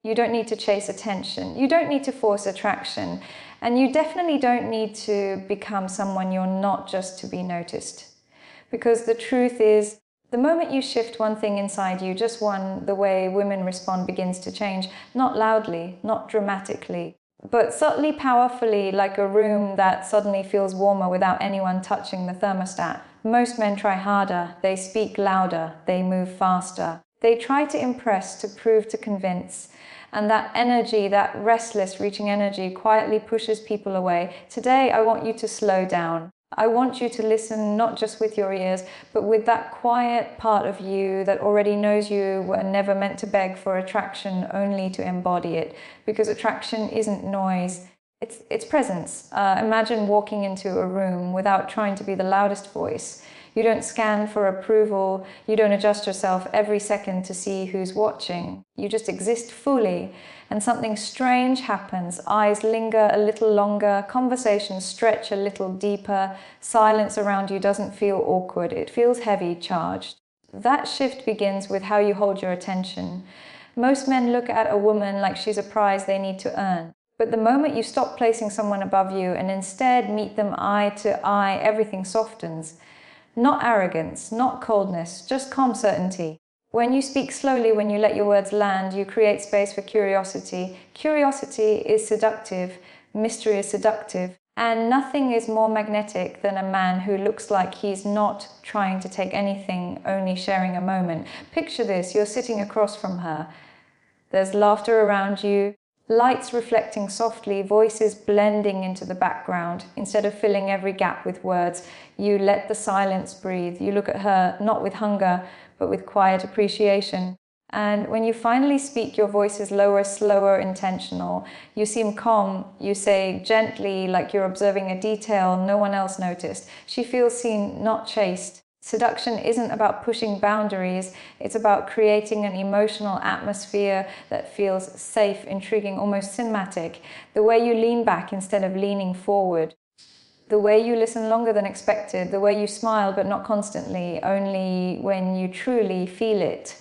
You don't need to chase attention. You don't need to force attraction. And you definitely don't need to become someone you're not just to be noticed. Because the truth is, the moment you shift one thing inside you, just one, the way women respond begins to change. Not loudly, not dramatically, but subtly, powerfully, like a room that suddenly feels warmer without anyone touching the thermostat. Most men try harder, they speak louder, they move faster. They try to impress, to prove, to convince. And that energy, that restless, reaching energy, quietly pushes people away. Today, I want you to slow down. I want you to listen not just with your ears, but with that quiet part of you that already knows you were never meant to beg for attraction, only to embody it. Because attraction isn't noise, it's presence. Imagine walking into a room without trying to be the loudest voice. You don't scan for approval. You don't adjust yourself every second to see who's watching. You just exist fully. And something strange happens. Eyes linger a little longer. Conversations stretch a little deeper. Silence around you doesn't feel awkward. It feels heavy, charged. That shift begins with how you hold your attention. Most men look at a woman like she's a prize they need to earn. But the moment you stop placing someone above you and instead meet them eye to eye, everything softens. Not arrogance, not coldness, just calm certainty. When you speak slowly, when you let your words land, you create space for curiosity. Curiosity is seductive, mystery is seductive, and nothing is more magnetic than a man who looks like he's not trying to take anything, only sharing a moment. Picture this, you're sitting across from her. There's laughter around you, lights reflecting softly, voices blending into the background. Instead of filling every gap with words, you let the silence breathe. You look at her not with hunger, but with quiet appreciation. And when you finally speak, your voice is lower, slower, intentional. You seem calm. You say gently, like you're observing a detail no one else noticed. She feels seen, not chased. Seduction isn't about pushing boundaries. It's about creating an emotional atmosphere that feels safe, intriguing, almost cinematic. The way you lean back instead of leaning forward. The way you listen longer than expected. The way you smile, but not constantly, only when you truly feel it.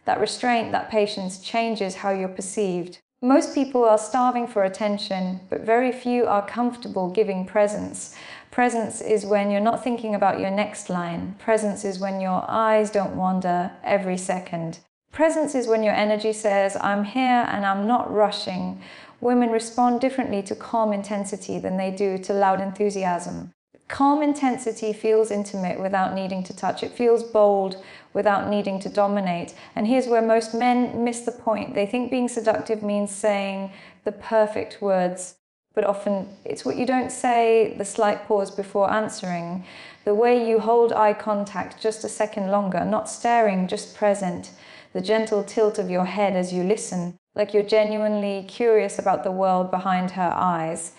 That restraint, that patience changes how you're perceived. Most people are starving for attention, but very few are comfortable giving presence. Presence is when you're not thinking about your next line. Presence is when your eyes don't wander every second. Presence is when your energy says, I'm here and I'm not rushing. Women respond differently to calm intensity than they do to loud enthusiasm. Calm intensity feels intimate without needing to touch. It feels bold without needing to dominate. And here's where most men miss the point. They think being seductive means saying the perfect words. But often it's what you don't say, the slight pause before answering, the way you hold eye contact just a second longer, not staring, just present, the gentle tilt of your head as you listen, like you're genuinely curious about the world behind her eyes.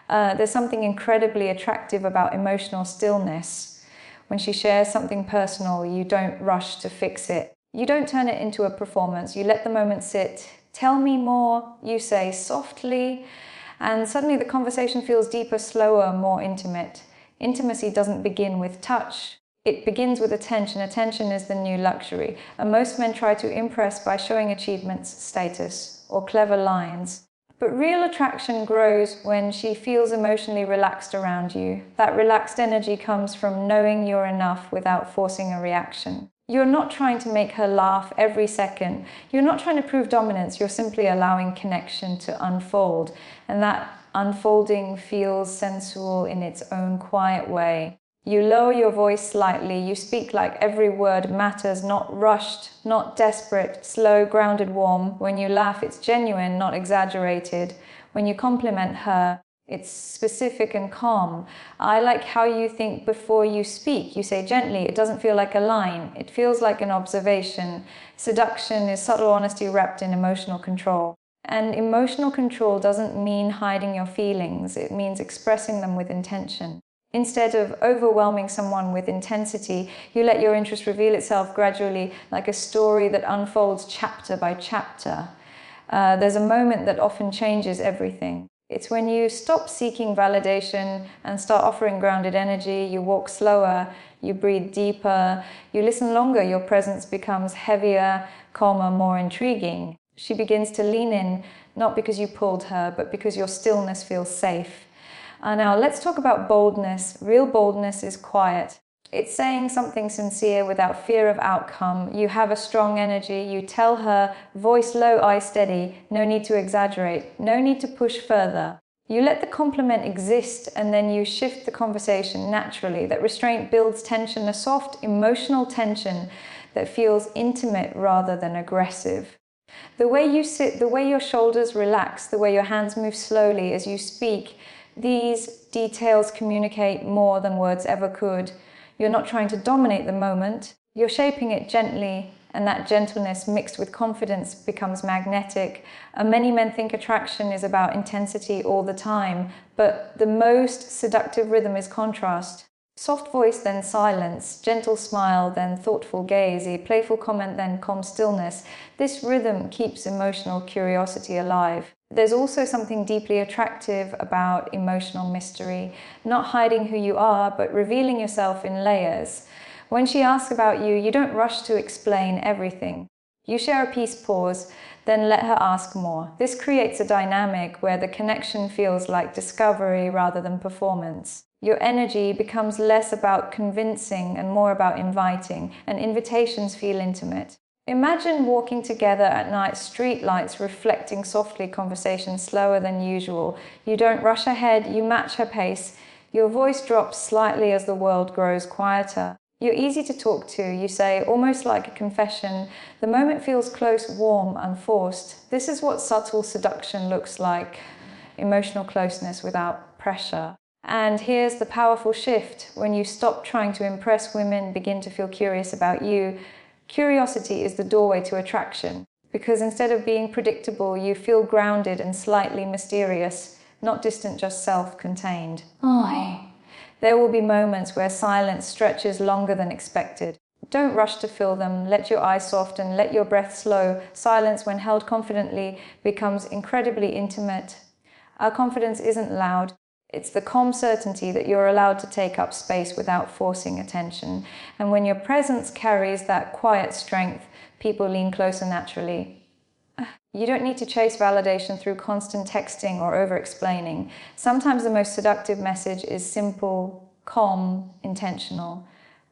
There's something incredibly attractive about emotional stillness. When she shares something personal, you don't rush to fix it. You don't turn it into a performance. You let the moment sit. Tell me more, you say softly. And suddenly the conversation feels deeper, slower, more intimate. Intimacy doesn't begin with touch. It begins with attention. Attention is the new luxury. And most men try to impress by showing achievements, status, or clever lines. But real attraction grows when she feels emotionally relaxed around you. That relaxed energy comes from knowing you're enough without forcing a reaction. You're not trying to make her laugh every second. You're not trying to prove dominance. You're simply allowing connection to unfold. And that unfolding feels sensual in its own quiet way. You lower your voice slightly. You speak like every word matters, not rushed, not desperate, slow, grounded, warm. When you laugh, it's genuine, not exaggerated. When you compliment her, it's specific and calm. I like how you think before you speak. You say gently. It doesn't feel like a line. It feels like an observation. Seduction is subtle honesty wrapped in emotional control. And emotional control doesn't mean hiding your feelings. It means expressing them with intention. Instead of overwhelming someone with intensity, you let your interest reveal itself gradually, like a story that unfolds chapter by chapter. There's a moment that often changes everything. It's when you stop seeking validation and start offering grounded energy. You walk slower, you breathe deeper, you listen longer, your presence becomes heavier, calmer, more intriguing. She begins to lean in, not because you pulled her, but because your stillness feels safe. Now let's talk about boldness. Real boldness is quiet. It's saying something sincere without fear of outcome. You have a strong energy. You tell her, voice low, eye steady. No need to exaggerate. No need to push further. You let the compliment exist, and then you shift the conversation naturally. That restraint builds tension, a soft emotional tension that feels intimate rather than aggressive. The way you sit, the way your shoulders relax, the way your hands move slowly as you speak, these details communicate more than words ever could. You're not trying to dominate the moment. You're shaping it gently, and that gentleness mixed with confidence becomes magnetic. Many men think attraction is about intensity all the time, but the most seductive rhythm is contrast. Soft voice, then silence, gentle smile, then thoughtful gaze, a playful comment, then calm stillness. This rhythm keeps emotional curiosity alive. There's also something deeply attractive about emotional mystery, not hiding who you are, but revealing yourself in layers. When she asks about you, you don't rush to explain everything. You share a piece, pause, then let her ask more. This creates a dynamic where the connection feels like discovery rather than performance. Your energy becomes less about convincing and more about inviting, and invitations feel intimate. Imagine walking together at night, street lights reflecting softly, conversation slower than usual. You don't rush ahead, you match her pace. Your voice drops slightly as the world grows quieter. You're easy to talk to, you say, almost like a confession. The moment feels close, warm, unforced. This is what subtle seduction looks like, emotional closeness without pressure. And here's the powerful shift. When you stop trying to impress women, begin to feel curious about you. Curiosity is the doorway to attraction, because instead of being predictable, you feel grounded and slightly mysterious, not distant, just self-contained. There will be moments where silence stretches longer than expected. Don't rush to fill them. Let your eyes soften, let your breath slow. Silence, when held confidently, becomes incredibly intimate. Our confidence isn't loud. It's the calm certainty that you're allowed to take up space without forcing attention. And when your presence carries that quiet strength, people lean closer naturally. You don't need to chase validation through constant texting or over-explaining. Sometimes the most seductive message is simple, calm, intentional.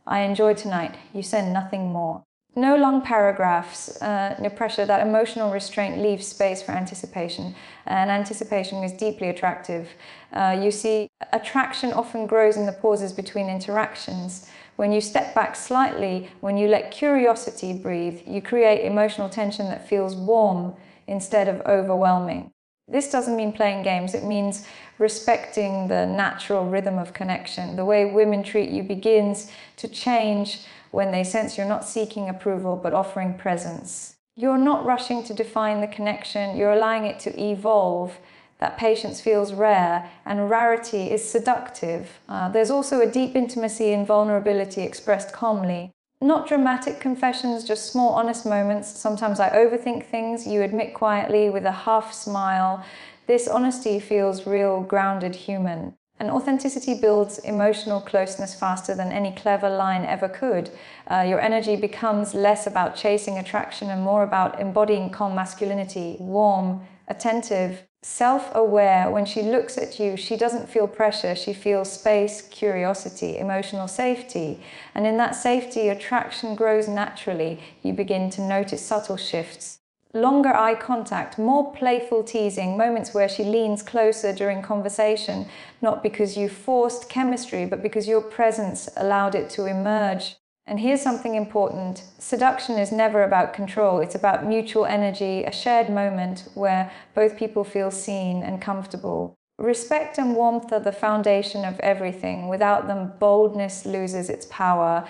I enjoyed tonight. You send nothing more. No long paragraphs, no pressure. That emotional restraint leaves space for anticipation, and anticipation is deeply attractive. You see, attraction often grows in the pauses between interactions. When you step back slightly, when you let curiosity breathe, you create emotional tension that feels warm instead of overwhelming. This doesn't mean playing games, it means respecting the natural rhythm of connection. The way women treat you begins to change when they sense you're not seeking approval but offering presence. You're not rushing to define the connection, you're allowing it to evolve. That patience feels rare, and rarity is seductive. There's also a deep intimacy in vulnerability expressed calmly. Not dramatic confessions, just small honest moments. Sometimes I overthink things, you admit quietly with a half smile. This honesty feels real, grounded, human. And authenticity builds emotional closeness faster than any clever line ever could. Your energy becomes less about chasing attraction and more about embodying calm masculinity, warm, attentive, self-aware. When she looks at you, she doesn't feel pressure, she feels space, curiosity, emotional safety. And in that safety, attraction grows naturally. You begin to notice subtle shifts. Longer eye contact, more playful teasing, moments where she leans closer during conversation, not because you forced chemistry, but because your presence allowed it to emerge. And here's something important. Seduction is never about control. It's about mutual energy, a shared moment where both people feel seen and comfortable. Respect and warmth are the foundation of everything. Without them, boldness loses its power.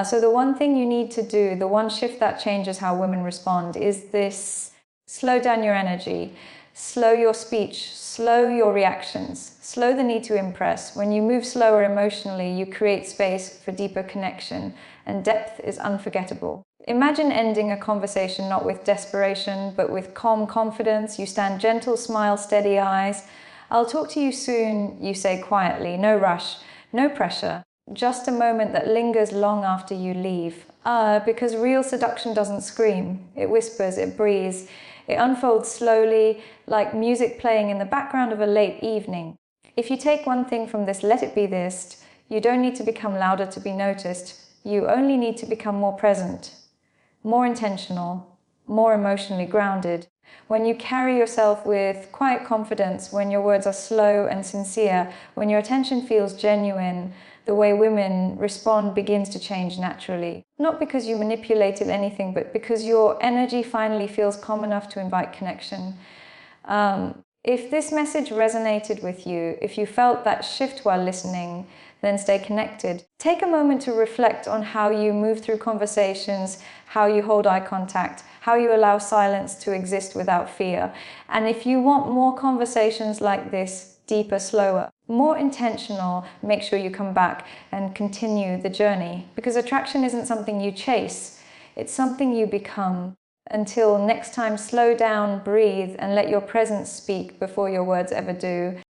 So the one thing you need to do, the one shift that changes how women respond, is this: slow down your energy, slow your speech, slow your reactions, slow the need to impress. When you move slower emotionally, you create space for deeper connection, and depth is unforgettable. Imagine ending a conversation not with desperation, but with calm confidence. You stand gentle, smile, steady eyes. I'll talk to you soon, you say quietly, no rush, no pressure, just a moment that lingers long after you leave. Because real seduction doesn't scream, it whispers, it breathes. It unfolds slowly, like music playing in the background of a late evening. If you take one thing from this Let It Be list, you don't need to become louder to be noticed. You only need to become more present, more intentional, more emotionally grounded. When you carry yourself with quiet confidence, when your words are slow and sincere, when your attention feels genuine, the way women respond begins to change naturally. Not because you manipulated anything, but because your energy finally feels calm enough to invite connection. If this message resonated with you, if you felt that shift while listening, then stay connected. Take a moment to reflect on how you move through conversations, how you hold eye contact, how you allow silence to exist without fear. And if you want more conversations like this, deeper, slower, more intentional, make sure you come back and continue the journey. Because attraction isn't something you chase, it's something you become. Until next time, slow down, breathe, and let your presence speak before your words ever do.